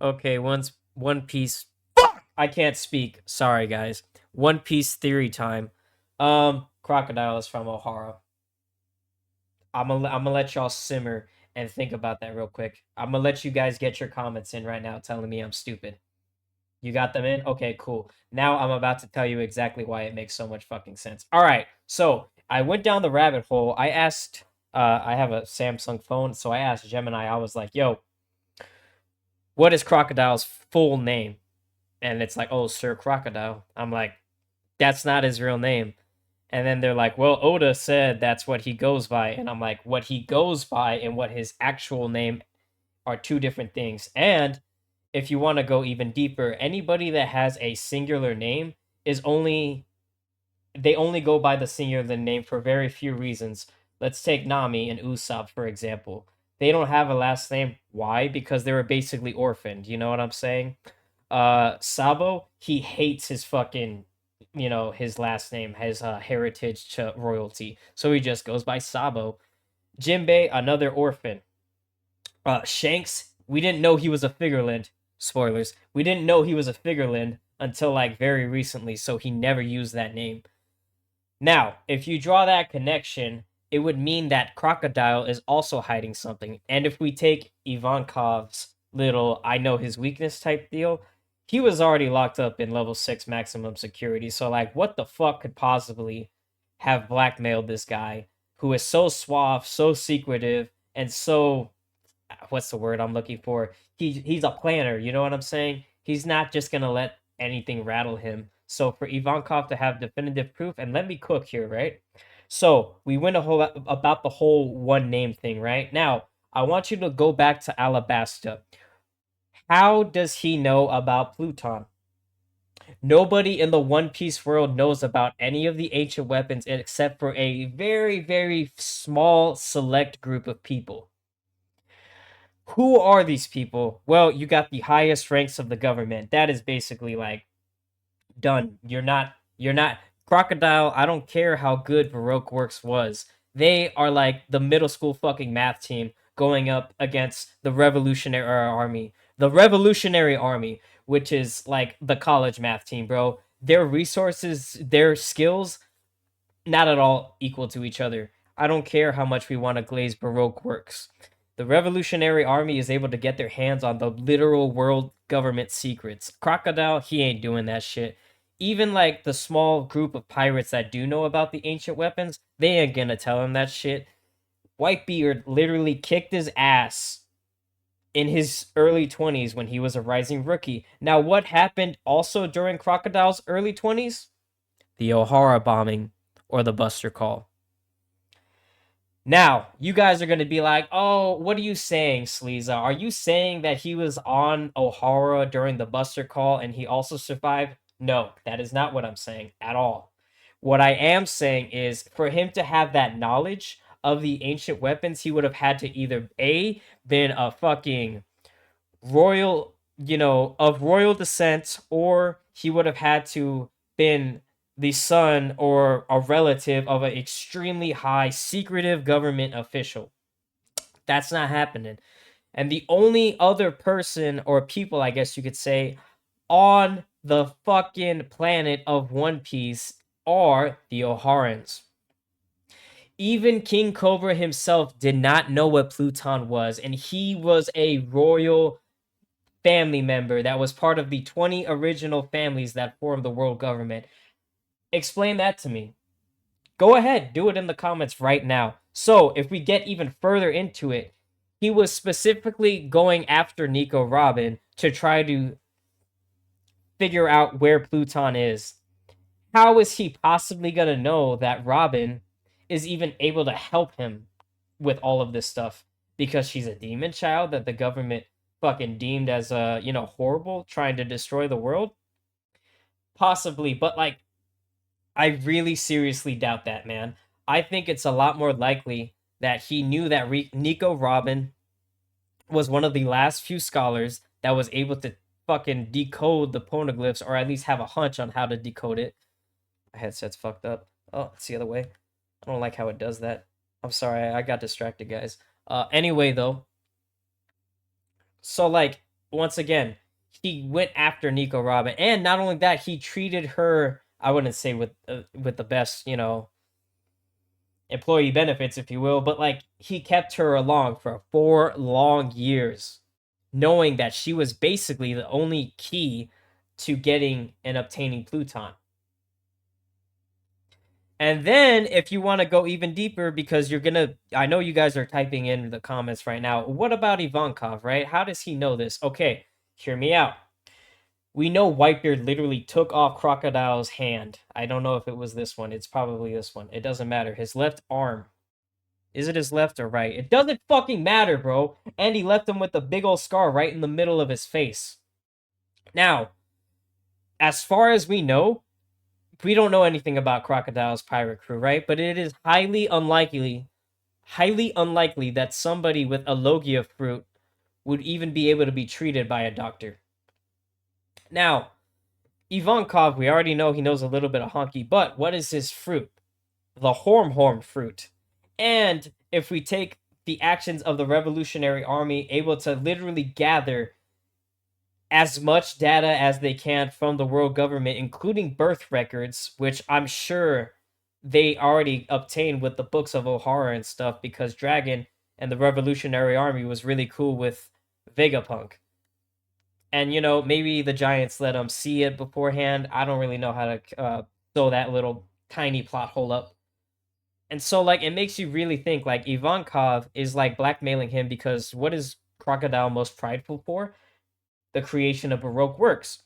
Okay, once One Piece. Fuck! I can't speak. Sorry, guys. One Piece theory time. Crocodile is from Ohara. I'm gonna let y'all simmer and think about that real quick. I'm gonna let you guys get your comments in right now, telling me I'm stupid. You got them in? Okay, cool. Now I'm about to tell you exactly why it makes so much fucking sense. All right, so I went down the rabbit hole. I asked. I have a Samsung phone, so I asked Gemini. I was like, "Yo, what is Crocodile's full name?" And it's like, "Oh, Sir Crocodile." I'm like, "That's not his real name." And then they're like, "Well, Oda said that's what he goes by." And I'm like, "What he goes by and what his actual name are two different things." And if you want to go even deeper, anybody that has a singular name is only they only go by the singular name for very few reasons. Let's take Nami and Usopp for example. They don't have a last name. Why? Because they were basically orphaned. You know what I'm saying? Sabo, he hates his fucking, his last name, his heritage to royalty. So he just goes by Sabo. Jinbei, another orphan. Shanks, we didn't know he was a figureland. Spoilers. We didn't know he was a figureland until like very recently, so he never used that name. Now, if you draw that connection, it would mean that Crocodile is also hiding something. And if we take Ivankov's little I know his weakness type deal, he was already locked up in level 6 maximum security. So, like, what the fuck could possibly have blackmailed this guy who is so suave, so secretive, and so what's the word I'm looking for? He's a planner. You know what I'm saying? He's not just gonna let anything rattle him. So for Ivankov to have definitive proof, and let me cook here, right? So we went a whole about the whole one name thing, right? Now I want you to go back to Alabasta. How does he know about Pluton? Nobody in the One Piece world knows about any of the ancient weapons except for a very, very small select group of people. Who are these people? Well, you got the highest ranks of the government. That is basically like done. You're not Crocodile. I don't care how good Baroque Works was. They are like the middle school fucking math team going up against the Revolutionary Army. The Revolutionary Army, which is like the college math team, bro. Their resources, their skills, not at all equal to each other. I don't care how much we want to glaze Baroque works. The Revolutionary Army is able to get their hands on the literal world government secrets. Crocodile, he ain't doing that shit. Even like the small group of pirates that do know about the ancient weapons, they ain't gonna tell him that shit. Whitebeard literally kicked his ass in his early 20s when he was a rising rookie. Now, what happened also during Crocodile's early 20s? The O'Hara bombing or the Buster Call. Now, you guys are going to be like, oh, what are you saying, Sleeza? Are you saying that he was on O'Hara during the Buster Call and he also survived? No, that is not what I'm saying at all. What I am saying is for him to have that knowledge of the ancient weapons, he would have had to either A, been a fucking royal, of royal descent, or he would have had to been the son or a relative of an extremely high secretive government official. That's not happening. And the only other person or people, I guess you could say, on the fucking planet of One Piece are the Oharans. Even King Cobra himself did not know what Pluton was, and he was a royal family member that was part of the 20 original families that formed the world government. Explain that to me. Go ahead, do it in the comments right now. So, if we get even further into it, he was specifically going after Nico Robin to try to figure out where Pluton is. How is he possibly going to know that Robin is even able to help him with all of this stuff? Because she's a demon child that the government fucking deemed as horrible, trying to destroy the world? Possibly, but like I really seriously doubt that, man. I think it's a lot more likely that he knew that Nico Robin was one of the last few scholars that was able to fucking decode the poneglyphs, or at least have a hunch on how to decode it. My headset's fucked up. Oh, it's the other way. I don't like how it does that. I'm sorry, I got distracted, guys. Anyway, though, so like once again, he went after Nico Robin, and not only that, he treated her. I wouldn't say with the best, employee benefits, if you will, but like he kept her along for 4 long years, knowing that she was basically the only key to getting and obtaining Pluton. And then, if you want to go even deeper, because I know you guys are typing in the comments right now. What about Ivankov, right? How does he know this? Okay, hear me out. We know Whitebeard literally took off Crocodile's hand. I don't know if it was this one. It's probably this one. It doesn't matter. His left arm. Is it his left or right? It doesn't fucking matter, bro. And he left him with a big old scar right in the middle of his face. Now, as far as we know, we don't know anything about Crocodile's pirate crew, right? But it is highly unlikely that somebody with a Logia fruit would even be able to be treated by a doctor. Now, Ivankov, we already know he knows a little bit of honky, but what is his fruit? The Horm fruit. And if we take the actions of the Revolutionary Army, able to literally gather as much data as they can from the world government, including birth records, which I'm sure they already obtained with the books of O'Hara and stuff, because Dragon and the Revolutionary Army was really cool with Vegapunk. And, maybe the Giants let them see it beforehand. I don't really know how to sew that little tiny plot hole up. And so, like, it makes you really think, like, Ivankov is, like, blackmailing him because what is Crocodile most prideful for? The creation of Baroque works.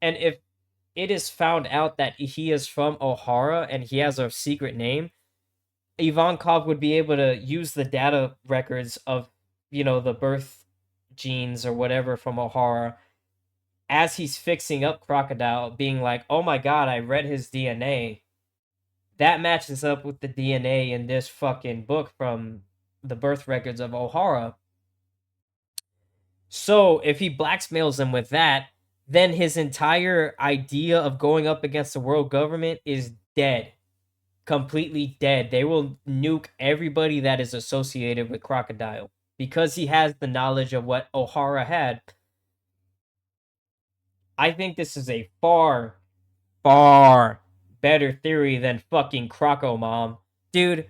And if it is found out that he is from O'Hara and he has a secret name, Ivankov would be able to use the data records of, the birth genes or whatever from O'Hara as he's fixing up Crocodile, being like, oh my god, I read his DNA. That matches up with the DNA in this fucking book from the birth records of O'Hara. So if he blackmails him with that, then his entire idea of going up against the world government is dead. Completely dead. They will nuke everybody that is associated with Crocodile because he has the knowledge of what O'Hara had. I think this is a far, far better theory than fucking Croco Mom. Dude,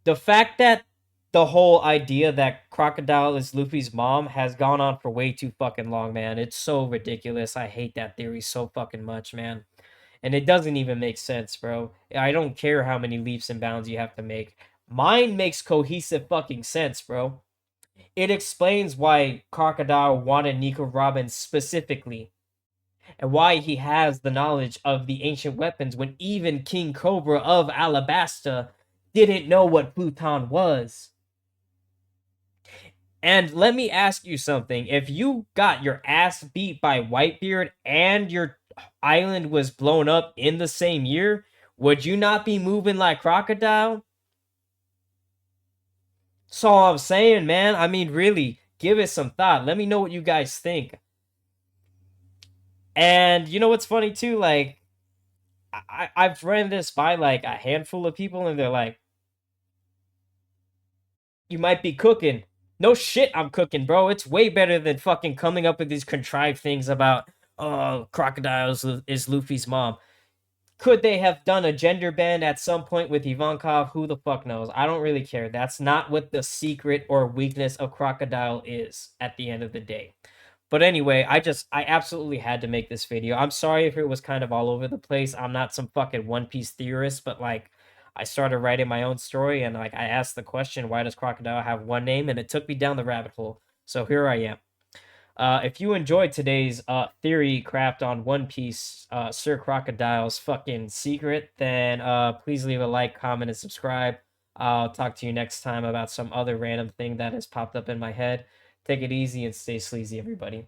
the fact that the whole idea that Crocodile is Luffy's mom has gone on for way too fucking long, man. It's so ridiculous. I hate that theory so fucking much, man. And it doesn't even make sense, bro. I don't care how many leaps and bounds you have to make. Mine makes cohesive fucking sense, bro. It explains why Crocodile wanted Nico Robin specifically, and why he has the knowledge of the ancient weapons when even King Cobra of Alabasta didn't know what Pluton was. And let me ask you something. If you got your ass beat by Whitebeard and your island was blown up in the same year, would you not be moving like Crocodile? That's all I'm saying, man. I mean, really, give it some thought. Let me know what you guys think. And you know what's funny too? Like, I've ran this by like a handful of people, and they're like, you might be cooking. No shit, I'm cooking, bro. It's way better than fucking coming up with these contrived things about, oh, Crocodile is Luffy's mom. Could they have done a gender bend at some point with Ivankov? Who the fuck knows? I don't really care. That's not what the secret or weakness of Crocodile is at the end of the day. But anyway, I absolutely had to make this video. I'm sorry if it was kind of all over the place. I'm not some fucking One Piece theorist, but like, I started writing my own story, and like I asked the question, why does Crocodile have one name? And it took me down the rabbit hole. So here I am. If you enjoyed today's theory craft on One Piece, Sir Crocodile's fucking secret, then please leave a like, comment, and subscribe. I'll talk to you next time about some other random thing that has popped up in my head. Take it easy and stay sleazy, everybody.